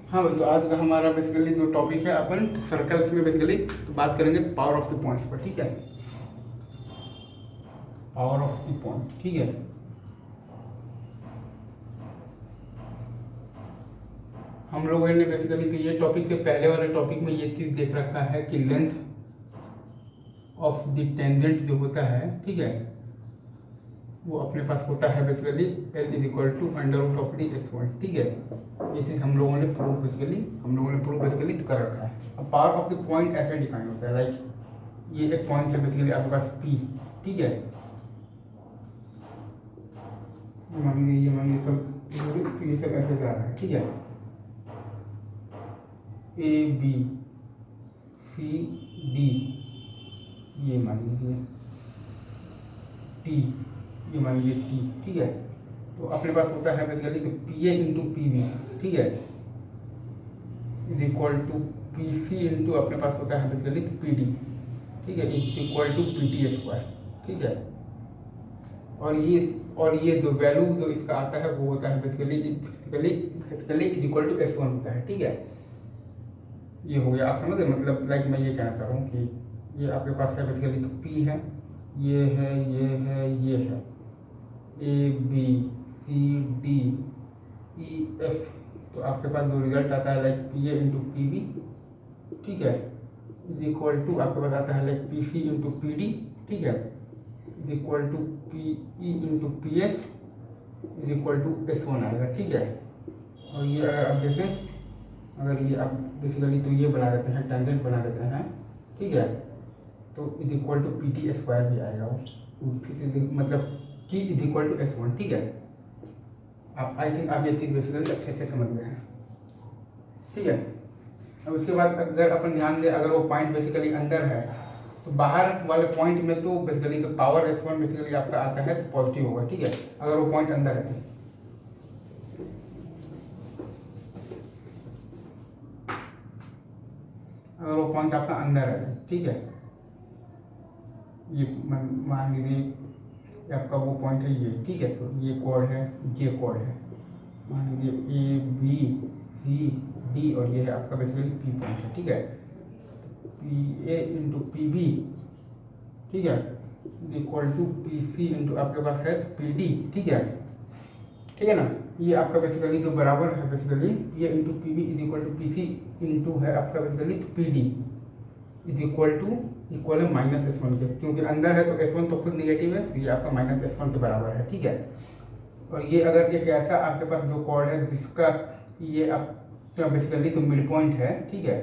हाँ भाई, तो आज का हमारा बेसिकली जो टॉपिक है, अपन सर्कल्स में बेसिकली तो बात करेंगे पावर ऑफ द पॉइंट्स पर। ठीक है, पावर ऑफ द पॉइंट। ठीक है, हम लोगों ने बेसिकली तो ये टॉपिक से पहले वाले टॉपिक में ये चीज़ देख रखा है कि लेंथ ऑफ द टेंजेंट जो होता है, ठीक है, वो अपने पास होता है basically L is equal to under root of the S1। ठीक है, ये चीज़ हम लोगों ने प्रूव बेसिकली तो कर रखा है। अब पावर ऑफ द पॉइंट ऐसे डिफाइन होता है, लाइक ये एक पॉइंट है बेसिकली आपके पास P। ठीक है, मान लीजिए सब, तो ये सब ऐसे जा रहा है। ठीक है, A B C D, ये मान लीजिए T, ये मान लीजिए T। ठीक है, तो अपने पास होता है बेसिकली तो PA इंटू PB, ठीक है, is equal to PC into अपने पास होता है बेसिकली तो PD, ठीक है, is equal to PT square. ठीक है, और ये जो वैल्यू जो इसका आता है वो होता है basically is equal to S1 होता है। ठीक है, ये हो गया, आप समझ गए। मतलब लाइक मैं ये कहना चाह रहा हूँ कि ये आपके पास है बेसिकली तो P है, ये है, ये है, ये है, A B C D E F, तो आपके पास जो रिजल्ट आता है लाइक PA इंटू PB, ठीक है, इज इक्वल टू आपके पास आता है लाइक PC इंटू PD, ठीक है, is equal to PE into PS is equal to S1 आएगा। ठीक है, और ये अगर आप देखें, अगर ये आप बेसिकली तो ये बना देते हैं, टेंजेंट बना देते हैं, ठीक है, तो is equal to PT square भी आएगा वो, मतलब कि इज इक्वल टू S1। ठीक है, आप आई थिंक आप ये चीज़ बेसिकली अच्छे से समझ गए हैं। ठीक है, अब उसके बाद अगर अपन ध्यान दें, अगर वो पॉइंट बेसिकली अंदर है तो बाहर वाले पॉइंट में तो बेसिकली तो पावर S1 बेसिकली आपका आता है तो पॉजिटिव होगा। ठीक है, अगर वो पॉइंट अंदर है, अगर वो पॉइंट आपका अंदर है, ठीक है, ये मान लीजिए आपका वो पॉइंट है ये, ठीक है, तो ये कोड है, ये कोड है, मान लीजिए A B C D, और ये है आपका बेसिकली P पॉइंट है। ठीक है, PA इंटू PB, ठीक है, is equal to PC into आपके पास है तो PD। ठीक है ना, ये आपका बेसिकली जो बराबर है basically PA into PB is equal to PC into है आपका बेसिकली तो PD इज इक्वल है माइनस S1 के, क्योंकि अंदर है तो S1 तो खुद निगेटिव है, तो ये आपका माइनस S1 के बराबर है। ठीक है, और ये अगर एक ऐसा आपके पास जो कॉर्ड है जिसका ये आपका बेसिकली तो मिड पॉइंट है, ठीक है,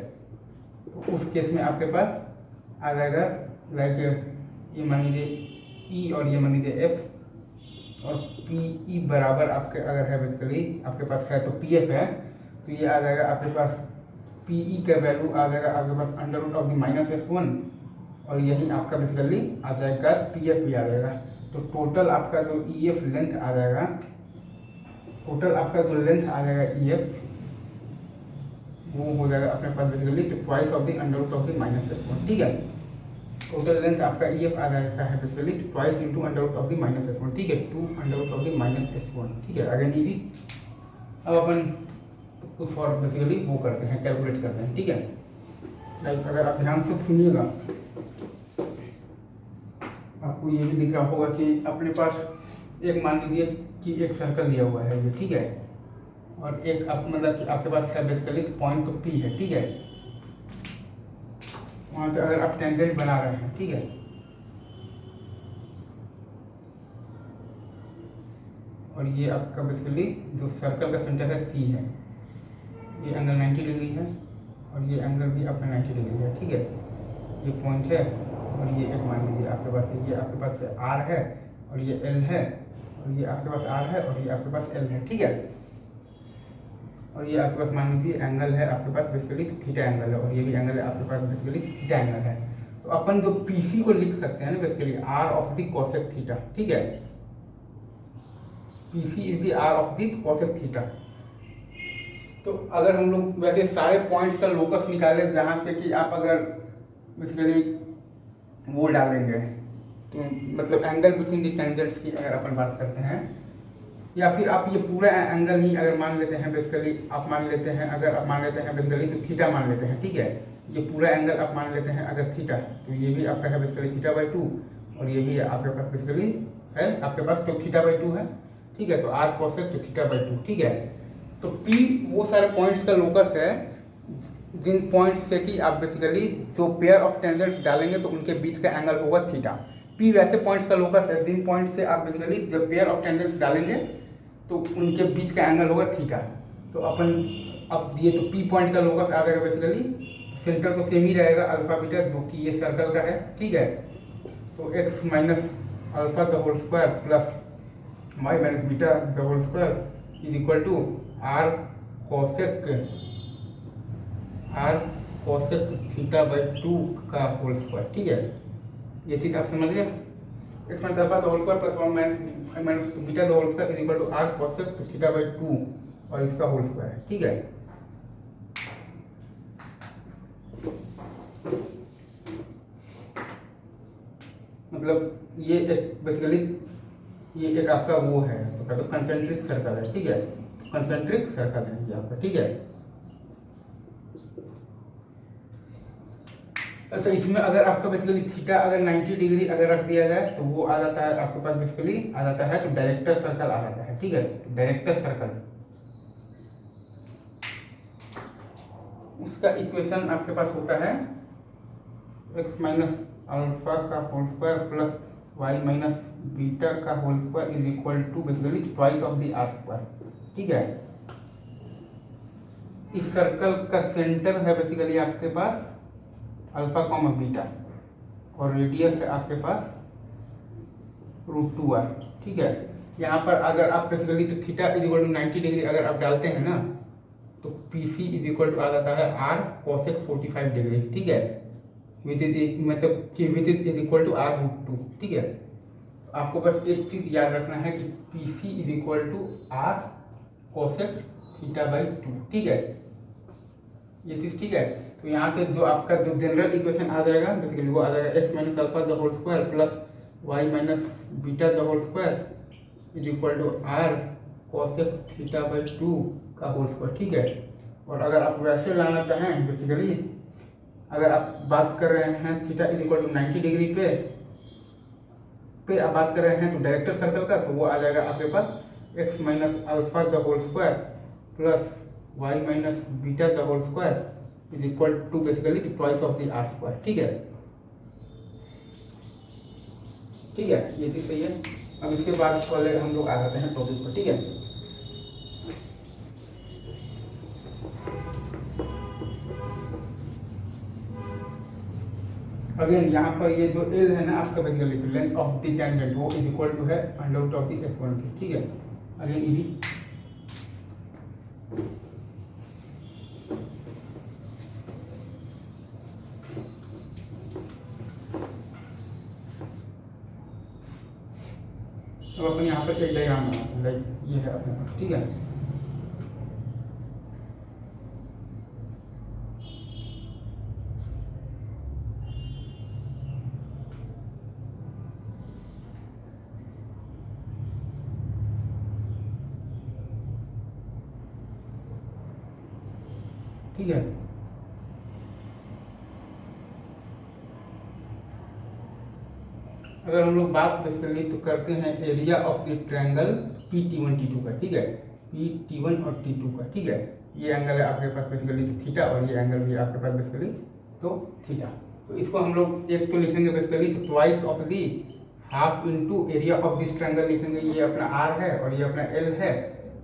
तो उस केस में आपके पास आ जाएगा लाइक ये मान लीजिए E और ये मान लीजिए F, और PE बराबर आपके अगर है बेसिकली आपके पास है तो PF है, तो ये आ जाएगा आपके पास PE का वैल्यू आ जाएगा आपके पास under root of the minus S1, और यही आपका बेसिकली आ जाएगा PF भी आ जाएगा। तो टोटल आपका जो EF लेंथ आ जाएगा, टोटल आपका जो लेंथ आ जाएगा EF, वो हो जाएगा अपने पास basically twice of the under root of the minus S1। ठीक है, टोटल लेंथ आपका EF आ जाता है basically twice into under root of the minus S1। ठीक है, 2 under root of the minus S1। ठीक है, अगेन इजी। अब अपन कुछ और बेसिकली वो करते हैं, कैलकुलेट करते हैं। ठीक है, लाइक अगर आप ध्यान से सुनिएगा, आपको ये भी दिख रहा होगा कि अपने पास एक मान लीजिए कि एक सर्कल दिया हुआ है ये, ठीक है, और एक आप मतलब कि आपके पास है बेसिकली पॉइंट तो P है। ठीक है, वहाँ से अगर आप टेंजेंट बना रहे हैं, ठीक है, और ये आपका बेसिकली जो सर्कल का सेंटर है C है, ये एंगल 90 डिग्री है, और ये एंगल भी आपका 90 डिग्री है। ठीक है, ये पॉइंट है, और ये एक मान लीजिए आपके पास है, ये आपके पास R है, और ये L है, और ये आपके पास R है, और ये आपके पास L है। ठीक है, और ये आपके पास मान लीजिए एंगल है आपके पास बेसिकली थीटा एंगल है, और ये भी एंगल है आपके पास बेसिकली थीटा एंगल है। तो अपन जो PC को लिख सकते हैं ना basically R of the cosec theta. ठीक है, PC is the R of the cosec theta. तो अगर हम लोग वैसे सारे पॉइंट्स का लोकस निकालें जहाँ से कि आप अगर बेसिकली वो डालेंगे, तो मतलब एंगल बिटवीन द टेंजेंट्स की अगर अपन बात करते हैं, या फिर आप ये पूरा एंगल ही अगर मान लेते हैं बेसिकली, आप मान लेते हैं, अगर आप मान लेते हैं बेसिकली तो थीटा मान लेते हैं, ठीक है। ये पूरा एंगल आप मान लेते हैं अगर थीटा, तो ये भी आपका है बेसिकली θ/2 और ये भी आपके पास बेसिकली है आपके पास तो θ/2 है, ठीक है। तो r cosec तो θ/2, ठीक है। तो P वो सारे पॉइंट्स का लोकस है जिन पॉइंट्स से कि आप बेसिकली जो पेयर ऑफ टेंजेंट्स डालेंगे तो उनके बीच का एंगल होगा थीटा। P वैसे पॉइंट्स का लोकस है जिन पॉइंट से आप बेसिकली जब पेयर ऑफ टेंजेंट्स डालेंगे तो उनके बीच का एंगल होगा थीटा। तो अपन अब ये तो P पॉइंट का लोकस आ जाएगा बेसिकली, सेंटर तो सेम ही रहेगा अल्फा बीटा जो कि ये सर्कल का है, ठीक है। तो x minus alpha the whole square plus y minus beta the whole square is equal to r cosec θ/2 का होल स्क्वायर, ठीक है। ये चीज आप समझ गए। x minus alpha the whole square plus y minus beta the whole square is equal to r cosec θ/2 और इसका होल स्क्वायर, ठीक है। मतलब ये एक बेसिकली ये एक आपका वो है तो कंसेंट्रिक सर्कल है, ठीक है। कंसेंट्रिक सर्कल है ये आपका, ठीक है। अच्छा, इसमें अगर आपका बेसिकली थीटा अगर 90 डिग्री अगर रख दिया जाए तो वो आ जाता है आपके पास बेसिकली आ जाता है तो डायरेक्टर सर्कल आ जाता है, ठीक है। डायरेक्टर सर्कल उसका इक्वेशन आपके पास होता है x माइनस अल्फा का whole square plus y minus beta का whole square is equal to basically twice of the R square, ठीक है। इस सर्कल का सेंटर है बेसिकली आपके पास अल्फा कॉमा बीटा और रेडियस है आपके पास √2r, ठीक है। यहाँ पर अगर आप बेसिकली तो theta is equal to 90 degree अगर आप डालते हैं ना तो PC इज इक्वल टू आ जाता है r cosec 45 डिग्री, ठीक है। विच इज मतलब कि which is equal to r√2, ठीक है। आपको बस एक चीज याद रखना है कि PC is equal to r cosec θ/2, ठीक है। ये चीज ठीक है। तो यहाँ से जो आपका जो जनरल इक्वेशन आ जाएगा बेसिकली वो आ जाएगा x minus alpha the whole square plus y minus beta the whole square is equal to r cosec θ/2 का होल स्क्वायर, ठीक है। और अगर आप वैसे लाना चाहें बेसिकली अगर आप बात कर रहे हैं theta is equal to 90 degree पे आप बात कर रहे हैं तो डायरेक्टर सर्कल का तो वो आ जाएगा आपके पास x minus alpha the whole square plus y minus beta the whole square is equal to basically the twice of the R square, ठीक है। ठीक है, ये चीज सही है। अब इसके बाद पहले हम लोग आ जाते हैं टॉपिक पर, ठीक है। अगेन यहाँ पर ये जो L है ना आपका बेसिकली तो लेंथ ऑफ द टेंजेंट वो इज इक्वल टू है अंडर ऑफ द f1 की, ठीक है। अगेन इजी अब अपन यहाँ पर एक डायग्राम बनाते हैं लाइक ये है अपने पास, ठीक है। ठीक है, अगर हम लोग बात बेसिकली तो करते हैं area of the triangle PT1 T2 का, ठीक है। PT1 और T2 का, ठीक है। ये एंगल है आपके पास बेसिकली तो थीटा और ये एंगल भी आपके पास बेसिकली तो थीटा। तो इसको हम लोग एक तो लिखेंगे बेसिकली तो twice of the half into area of this triangle लिखेंगे। ये अपना R है और ये अपना L है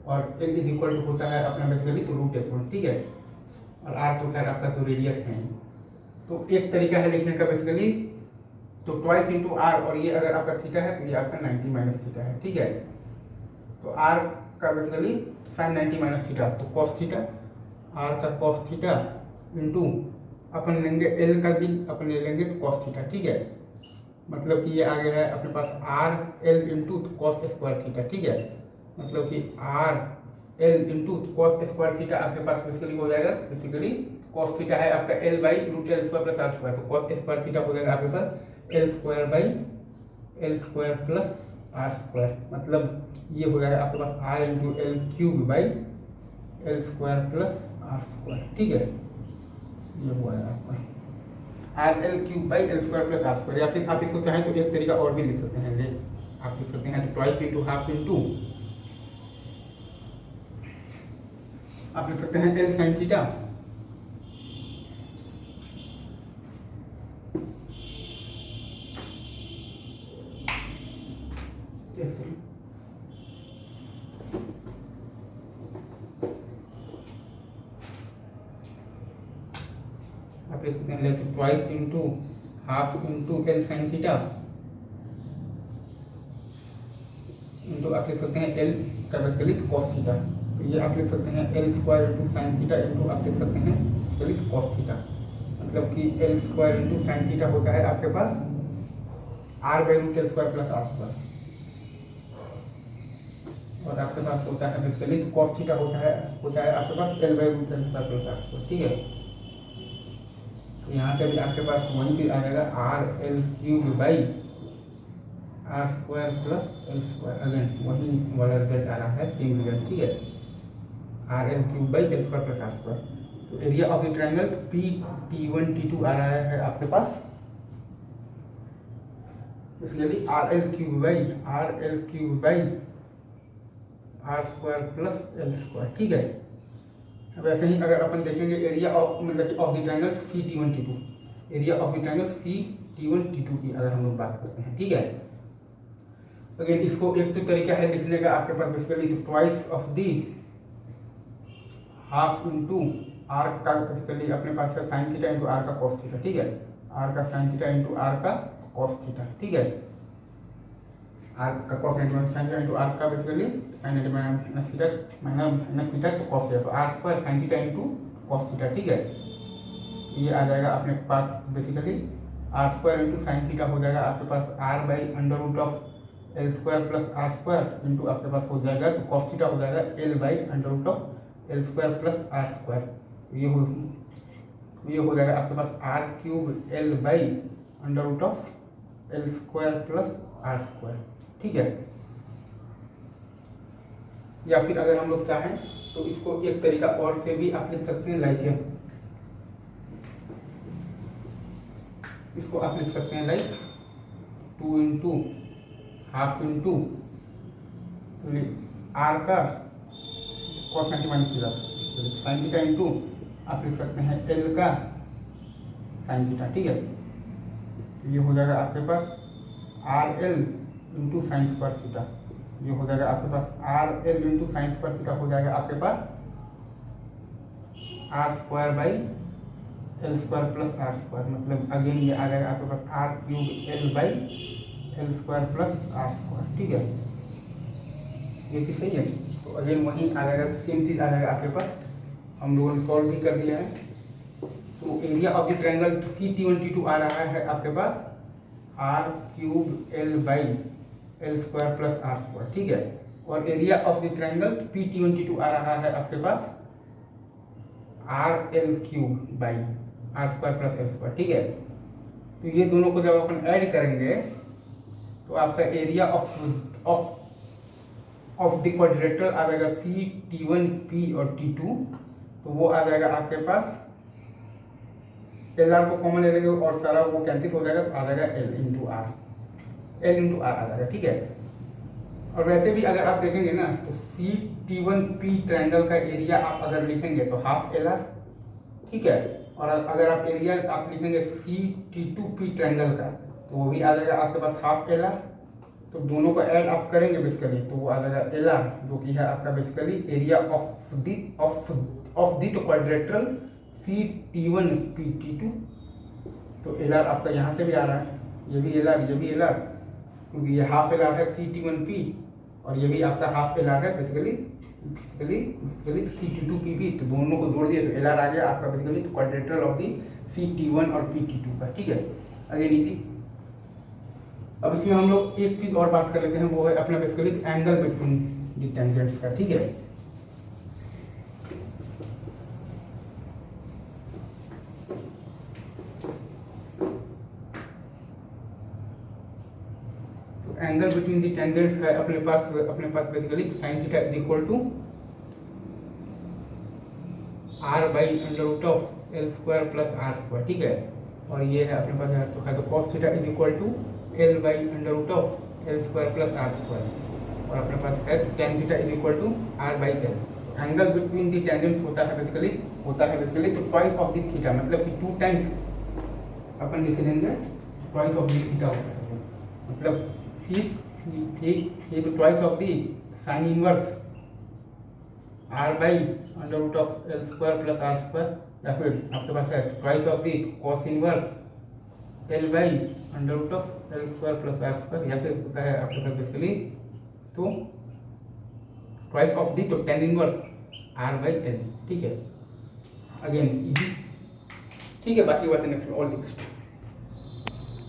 और L इज इक्वल टू होता है अपना बेसिकली तो √f1, ठीक है। और R तो खैर आपका तो रेडियस है। तो एक तरीका है लिखने का बेसिकली तो ट्वाइस इंटू आर और ये अगर आपका थीटा है तो ये आपका 90 माइनस थीटा है, ठीक है। तो आर का बेसिकली साइन 90 माइनस थीटा तो कॉस थीटा, आर का कॉस थीटा इंटू अपन लेंगे एल का भी अपन ले लेंगे तो कॉस थीटा, ठीक है। मतलब कि ये आ गया है अपने पास आर एल इंटू तो कॉस स्क्वायर थीटा, ठीक है। मतलब कि are L into cos square theta आपके पास बेसिकली हो जाएगा बेसिकली कॉस थीटा है आपका L by √L square plus R square तो कॉस स्क्वायर थीटा हो जाएगा आपके पास L square by L square plus R square, मतलब ये हो जाएगा आपके पास R into L cube by L square plus R square, ठीक है। ये हुआ है आपका R L cube by L square plus R square. या फिर आप इसको चाहें तो एक तरीका और भी लिख सकते हैं, ये आप लिख सकते हैं तो ट्वाइस इंटू हाफ इंटू आप लिख सकते हैं एल साइन थीटा आप लिख सकते हैं twice into half into L sine theta into आप लिख सकते हैं एल का विकलित कॉस थीटा। तो ये आप लिख सकते हैं L square into sine theta into आप लिख सकते हैं विकलित कॉस थीटा, मतलब कि L square into sine theta होता है आपके पास R by root L square plus R square, और आपके पास होता है विकलित कॉस थीटा होता है आपके पास L by root L square plus R square, ठीक है। तो यहाँ से भी आपके पास वही चीज आ जाएगा R L cube by R square plus L square, again वही वाला रिजल्ट आ रहा है, सेम रिजल्ट, ठीक है। R L cube by L square plus R square. तो area of the triangle P T1 T2 आ रहा है आपके पास, इसके लिए R L cube by R square plus L square, ठीक है। वैसे ही अगर अपन देखेंगे एरिया ऑफ मतलब of the triangle C T1 T2, area of the triangle C T1 T2 की अगर हम लोग बात करते हैं, ठीक है। अगेन इसको एक तो तरीका है लिखने का आपके पास basically twice of the half into R का बेसिकली अपने पास है साइन थीटा इंटू आर का कॉस थीटा, ठीक है। आर का साइन थीटा इंटू आर का कॉस थीटा, ठीक है। आर का cos sine theta into R का basically sine theta minus theta तो कॉस थीटा, तो R square sine theta into cos theta, ठीक है। ये आ जाएगा अपने पास basically are square into sine theta हो जाएगा आपके पास R by under root of L square plus R square into आपके पास हो जाएगा तो कॉस थीटा हो जाएगा L by under root of L square plus R square. ये हो जाएगा आपके पास R cube L by under root of L square plus R square, ठीक है। या फिर अगर हम लोग चाहें तो इसको एक तरीका और से भी आप लिख सकते हैं, लाइक इसको आप लिख सकते हैं like 2 into half into R का cos 90 minus theta sine theta into आप लिख सकते हैं एल का साइन थीटा, ठीक है। ये हो जाएगा आपके पास R L into sine square theta, ये हो जाएगा आपके पास R L into sine square theta हो जाएगा आपके पास R square by L square plus R square, मतलब अगेन ये आ जाएगा आपके पास R cube L by L square plus R square, ठीक है। ये चीज़ सही है। तो अगेन वहीं आ जाएगा, सेम चीज़ आ जाएगा आपके पास, हम लोगों ने सॉल्व भी कर दिया है। तो area of the triangle C T1 T2 आ रहा है आपके पास R cube L by L square plus R square, ठीक है। और area of the triangle P T1 T2 आ रहा है आपके पास R L cube by R square plus L square, ठीक है। तो ये दोनों को जब अपन ऐड करेंगे तो आपका एरिया ऑफ द क्वाड्रिलेटरल आ जाएगा सी T1 P और T2, तो वो आ जाएगा आपके पास एल आर को कॉमन ले लेंगे और सारा वो कैंसिल हो जाएगा, तो आ जाएगा एल इंटू आर आ जाएगा, ठीक है। और वैसे भी अगर आप देखेंगे ना तो सी T1 P ट्रायंगल का एरिया आप अगर लिखेंगे तो हाफ एल आर, ठीक है। और अगर आप एरिया आप लिखेंगे सी T2 P ट्रायंगल का तो वो भी आ जाएगा आपके पास हाफ एल आर। तो दोनों को ऐड आप करेंगे बेसिकली तो वो आ जाएगा एल आर, जो कि है आपका basically area of the quadrilateral C T1 P T2। तो एल आर आपका यहाँ से भी आ रहा है, ये भी एल आर क्योंकि ये हाफ एल आर है सी T1 P और ये भी आपका हाफ एल आर है बेसिकली सी T2 P भी, तो दोनों को जोड़ दिए तो एल आर आ गया आपका basically quadrilateral of the C T1 और P T2 का, ठीक है। Again easy. अब इसमें हम लोग एक चीज और बात कर लेते हैं, वो है अपना basically angle between the tangents का, ठीक है। तो एंगल बिटवीन द टेंजेंट्स है अपने पास basically sine theta is equal to R by under root of L square plus R square, ठीक है। और ये है अपने पास है तो cos theta is equal to L by under root of L square plus R square, और अपने पास है tan theta is equal to R by L. Angle between the tangents होता है बेसिकली तो ट्वाइस ऑफ दिस थीटा, मतलब कि 2 times अपन लिख देंगे ट्वाइस ऑफ दिस थीटा होता है, मतलब ठीक ये तो twice of the sine inverse R by under root of L square plus R square, या फिर आपके पास है twice of the cos inverse L by under root of L square plus R square, या फिर होता है आपके पास बेसिकली तो ट्वाइस ऑफ दी तो tan inverse R by L, ठीक है। अगेन इजी, ठीक है। बाकी बातें नेक्स्ट, ऑल द बेस्ट।